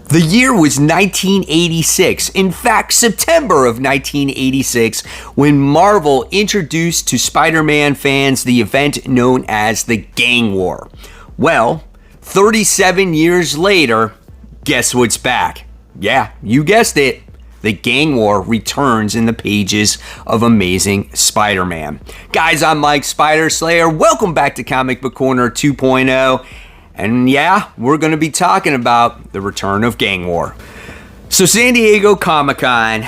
The year was 1986, in fact, September of 1986, when Marvel introduced to Spider-Man fans the event known as the Gang War. Well, 37 years later, guess what's back? Yeah, you guessed it. The Gang War returns in the pages of Amazing Spider-Man. Guys, I'm Mike Spider Slayer. Welcome back to Comic Book Corner 2.0. And yeah, we're going to be talking about the return of Gang War. So San Diego Comic-Con,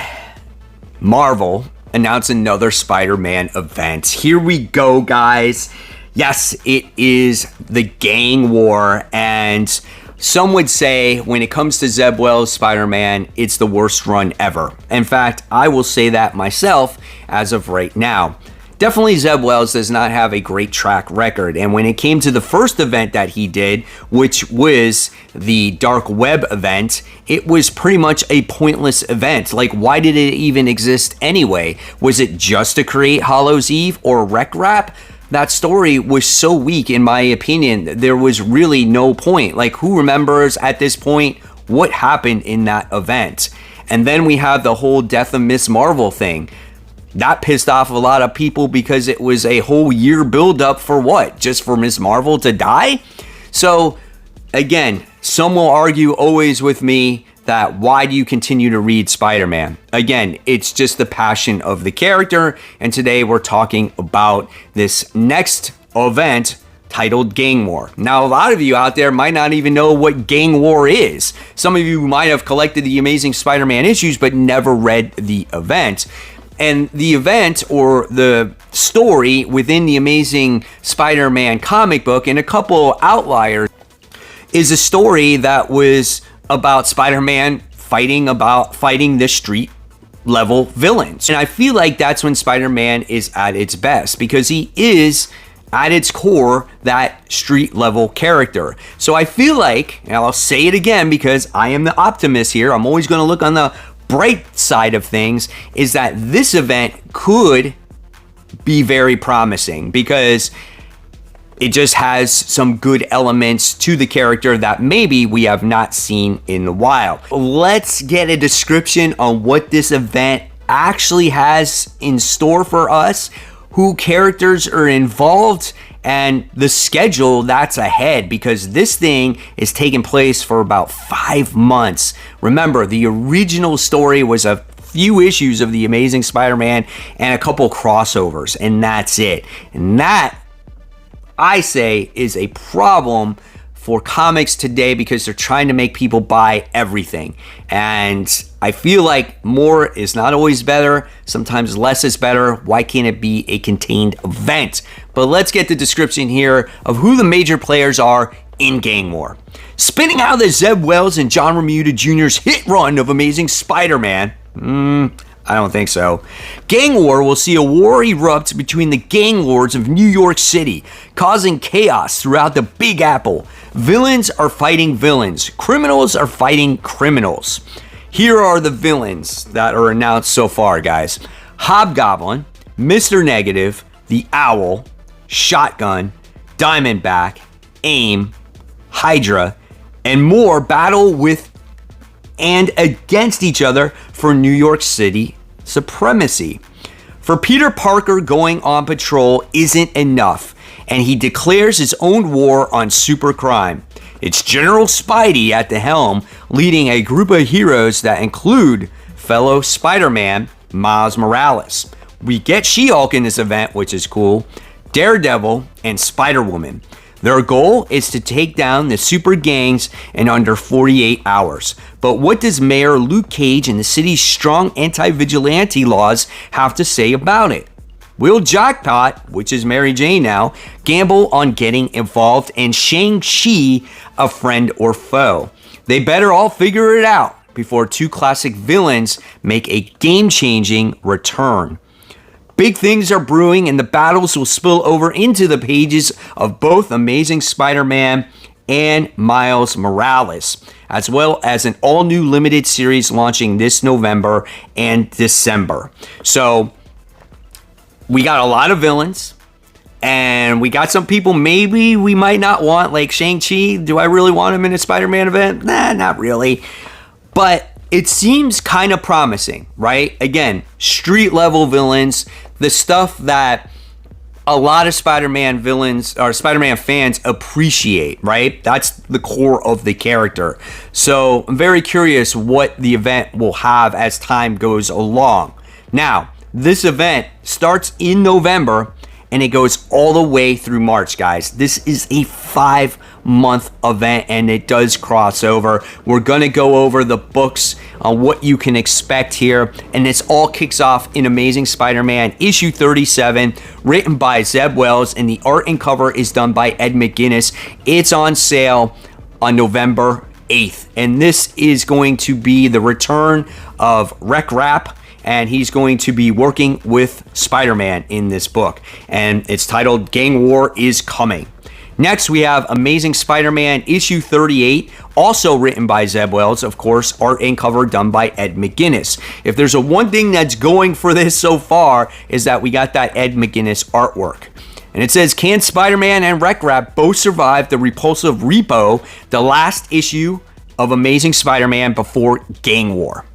Marvel announced another Spider-Man event. Here we go, guys. Yes, it is the Gang War, and some would say when it comes to Zeb Wells' Spider-Man, it's the worst run ever. In fact, I will say that myself as of right now. Definitely Zeb Wells does not have a great track record, and when it came to the first event that he did, which was the Dark Web event, it was pretty much a pointless event. Like, why did it even exist anyway? Was it just to create Hallows Eve or Rec Rap? That story was so weak, in my opinion, there was really no point. Like, who remembers at this point what happened in that event? And then we have the whole Death of Miss Marvel thing. That pissed off a lot of people because it was a whole year buildup for what? Just for Miss Marvel to die? So, again, some will argue always with me that why do you continue to read Spider-Man? Again, it's just the passion of the character, and today we're talking about this next event titled Gang War. Now, a lot of you out there might not even know what Gang War is. Some of you might have collected the Amazing Spider-Man issues but never read the event. And the event, or the story within the Amazing Spider-Man comic book, and a couple outliers, is a story that was about Spider-Man fighting the street level villains. And I feel like that's when Spider-Man is at its best, because he is at its core that street level character. So I feel like, and I'll say it again because I am the optimist here, I'm always going to look on the bright side of things, is that this event could be very promising because it just has some good elements to the character that maybe we have not seen in a while. Let's get a description on what this event actually has in store for us, who characters are involved, and the schedule that's ahead, because this thing is taking place for about 5 months. Remember, the original story was a few issues of the Amazing Spider-Man and a couple crossovers, and that's it. And that, I say, is a problem for comics today because they're trying to make people buy everything. And I feel like more is not always better. Sometimes less is better. Why can't it be a contained event? But let's get the description here of who the major players are in Gang War. Spinning out of the Zeb Wells and John Romita Jr.'s hit run of Amazing Spider-Man. I don't think so. Gang War will see a war erupt between the gang lords of New York City, causing chaos throughout the Big Apple. Villains are fighting villains. Criminals are fighting criminals. Here are the villains that are announced so far, guys. Hobgoblin, Mr. Negative, the Owl, Shotgun, Diamondback, AIM, Hydra, and more battle with and against each other for New York City supremacy. For Peter Parker, going on patrol isn't enough, and he declares his own war on supercrime. It's General Spidey at the helm, leading a group of heroes that include fellow Spider-Man Miles Morales. We get She-Hulk in this event, which is cool, Daredevil, and Spider-Woman. Their goal is to take down the super gangs in under 48 hours. But what does Mayor Luke Cage and the city's strong anti-vigilante laws have to say about it? Will Jackpot, which is Mary Jane now, gamble on getting involved, and Shang-Chi a friend or foe? They better all figure it out before two classic villains make a game-changing return. Big things are brewing, and the battles will spill over into the pages of both Amazing Spider-Man and Miles Morales, as well as an all-new limited series launching this November and December. So we got a lot of villains, and we got some people maybe we might not want, like Shang-Chi. Do I really want him in a Spider-Man event? Nah, not really. But it seems kind of promising, right? Again, street level villains, the stuff that a lot of Spider-Man villains or Spider-Man fans appreciate, right? That's the core of the character. So I'm very curious what the event will have as time goes along. Now, this event starts in November and it goes all the way through March, guys. This is a 5-month event and it does cross over. We're gonna go over the books on what you can expect here, and this all kicks off in Amazing Spider-Man issue 37, written by Zeb Wells, and the art and cover is done by Ed McGuinness. It's on sale on November 8th, and this is going to be the return of Rec Rap, and he's going to be working with Spider-Man in this book, and it's titled Gang War is Coming. Next, we have Amazing Spider-Man issue 38, also written by Zeb Wells, of course, art and cover done by Ed McGuinness. If there's a one thing that's going for this so far, is that we got that Ed McGuinness artwork. And it says, can Spider-Man and Rec Rap both survive the repulsive repo, the last issue of Amazing Spider-Man before Gang War?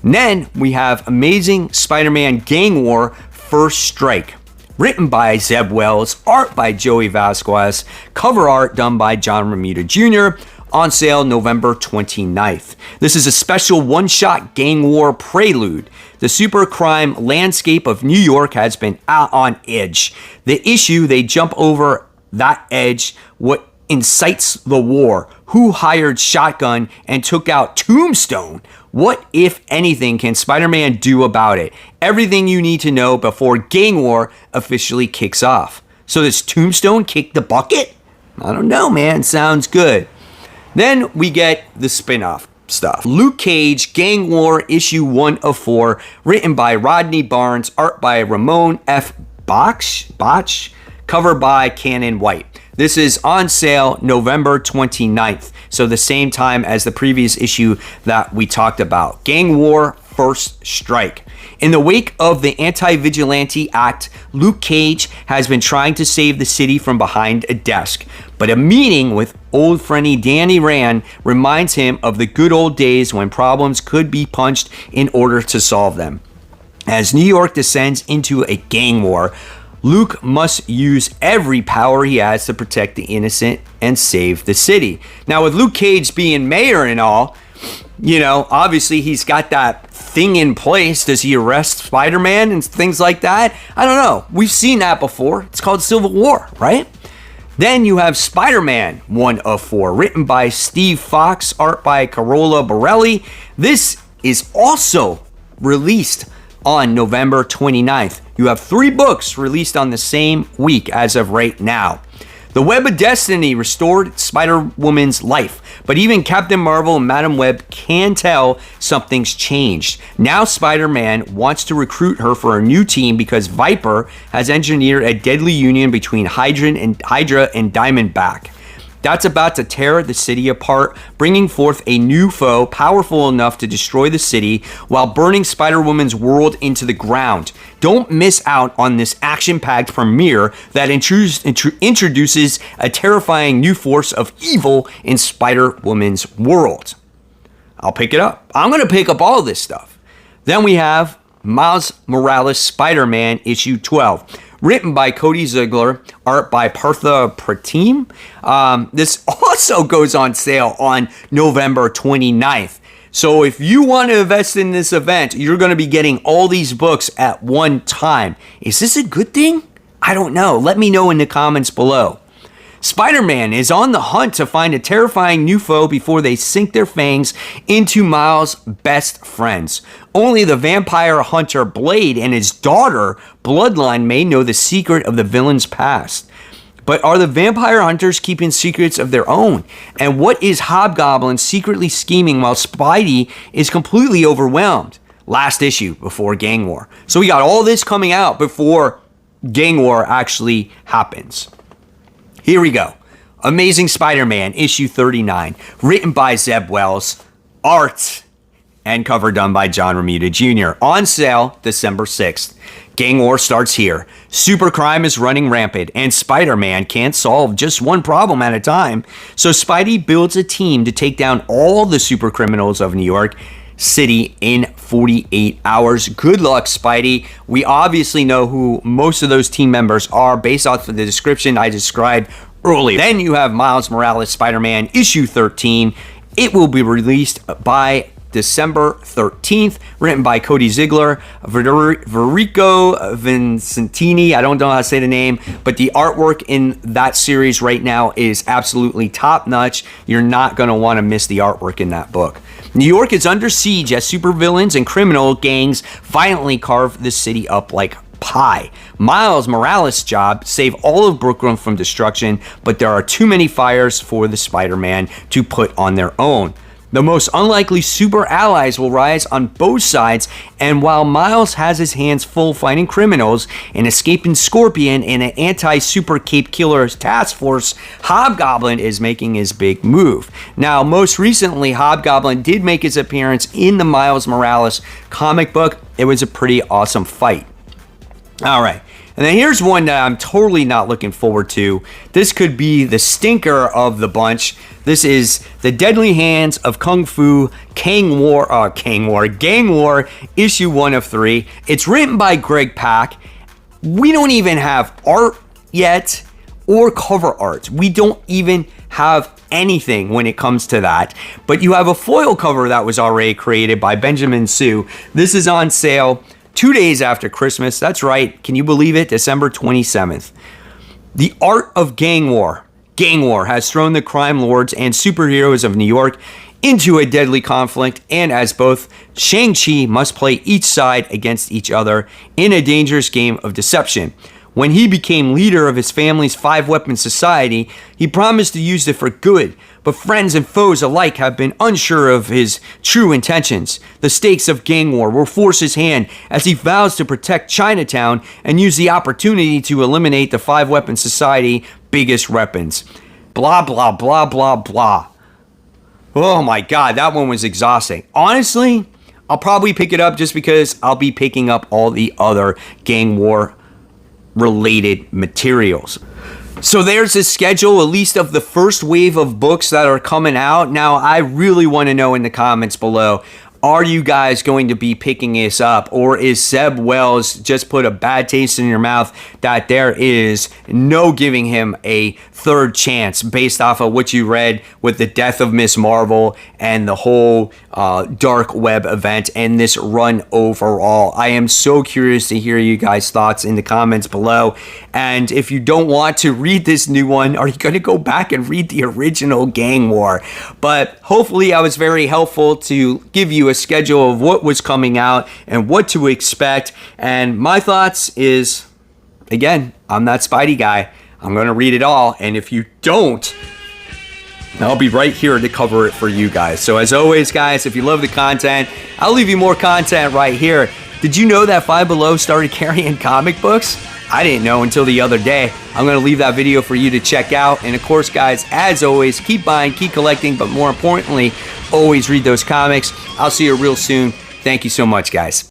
And then we have Amazing Spider-Man Gang War First Strike, written by Zeb Wells, art by Joey Vasquez, cover art done by John Romita Jr., on sale November 29th. This is a special one-shot gang war prelude. The super crime landscape of New York has been out on edge. The issue, they jump over that edge, what incites the war, who hired Shotgun and took out Tombstone. What, if anything, can Spider-Man do about it? Everything you need to know before Gang War officially kicks off. So does Tombstone kick the bucket? I don't know, man. Sounds good. Then we get the spin-off stuff. Luke Cage, Gang War, issue 1 of 4, written by Rodney Barnes, art by Ramon F. Botch, cover by Cannon White. This is on sale November 29th, so the same time as the previous issue that we talked about. Gang War First Strike. In the wake of the Anti-Vigilante Act, Luke Cage has been trying to save the city from behind a desk. But a meeting with old friendly Danny Rand reminds him of the good old days when problems could be punched in order to solve them. As New York descends into a gang war, Luke must use every power he has to protect the innocent and save the city. Now, with Luke Cage being mayor and all, you know, obviously he's got that thing in place. Does he arrest Spider-Man and things like that? I don't know. We've seen that before. It's called Civil War, right? Then you have Spider-Man 1 of 4, written by Steve Fox, art by Carola Borelli. This is also released on November 29th. You have 3 books released on the same week as of right now. The Web of Destiny restored Spider-Woman's life, but even Captain Marvel and Madam Web can tell something's changed. Now Spider-Man wants to recruit her for a new team because Viper has engineered a deadly union between Hydra and Diamondback. That's about to tear the city apart, bringing forth a new foe powerful enough to destroy the city while burning Spider-Woman's world into the ground. Don't miss out on this action-packed premiere that introduces a terrifying new force of evil in Spider-Woman's world. I'll pick it up. I'm going to pick up all of this stuff. Then we have Miles Morales Spider-Man issue 12. Written by Cody Ziegler, art by Partha Pratim. This also goes on sale on November 29th. So if you want to invest in this event, you're going to be getting all these books at one time. Is this a good thing? I don't know. Let me know in the comments below. Spider-Man is on the hunt to find a terrifying new foe before they sink their fangs into Miles' best friends. Only the vampire hunter Blade and his daughter, Bloodline, may know the secret of the villain's past. But are the vampire hunters keeping secrets of their own? And what is Hobgoblin secretly scheming while Spidey is completely overwhelmed? Last issue before Gang War. So we got all this coming out before Gang War actually happens. Here we go. Amazing Spider-Man issue 39, written by Zeb Wells, art and cover done by John Romita Jr. On sale December 6th. Gang War starts here. Supercrime is running rampant, and Spider-Man can't solve just one problem at a time. So Spidey builds a team to take down all the super criminals of New York City in 48 hours. Good luck, Spidey. We obviously know who most of those team members are based off of the description I described earlier. Then you have Miles Morales Spider-Man issue 13. It will be released by December 13th, written by Cody Ziegler, Verico Vincentini. I don't know how to say the name, but the artwork in that series right now is absolutely top-notch. You're not going to want to miss the artwork in that book. New York is under siege as supervillains and criminal gangs violently carve the city up like pie. Miles Morales' job, save all of Brooklyn from destruction, but there are too many fires for the Spider-Man to put on their own. The most unlikely super allies will rise on both sides, and while Miles has his hands full fighting criminals, an escaping Scorpion, and an anti-super cape killer task force, Hobgoblin is making his big move. Now, most recently, Hobgoblin did make his appearance in the Miles Morales comic book. It was a pretty awesome fight. All right. And then here's one that I'm totally not looking forward to. This could be the stinker of the bunch. This is The Deadly Hands of Kung Fu Gang War, issue 1 of 3. It's written by Greg Pak. We don't even have art yet or cover art. We don't even have anything when it comes to that. But you have a foil cover that was already created by Benjamin Sue. This is on sale 2 days after Christmas. That's right. Can you believe it? December 27th. The art of Gang War. Gang War has thrown the crime lords and superheroes of New York into a deadly conflict, and as both Shang-Chi must play each side against each other in a dangerous game of deception. When he became leader of his family's 5-weapon society, he promised to use it for good, but friends and foes alike have been unsure of his true intentions. The stakes of Gang War will force his hand as he vows to protect Chinatown and use the opportunity to eliminate the 5-weapon society biggest weapons. Blah, blah, blah, blah, blah. Oh my God, that one was exhausting. Honestly, I'll probably pick it up just because I'll be picking up all the other Gang War related materials. So there's a schedule, at least of the first wave of books that are coming out. Now, I really want to know in the comments below, are you guys going to be picking this up? Or is Zeb Wells just put a bad taste in your mouth that there is no giving him a third chance based off of what you read with the death of Miss Marvel and the whole dark web event and this run overall? I am so curious to hear you guys' thoughts in the comments below. And if you don't want to read this new one, are you going to go back and read the original Gang War? But hopefully I was very helpful to give you a schedule of what was coming out and what to expect. And my thoughts is, again, I'm that Spidey guy. I'm going to read it all. And if you don't, I'll be right here to cover it for you guys. So as always, guys, if you love the content, I'll leave you more content right here. Did you know that Five Below started carrying comic books? I didn't know until the other day. I'm going to leave that video for you to check out. And of course, guys, as always, keep buying, keep collecting, but more importantly, always read those comics. I'll see you real soon. Thank you so much, guys.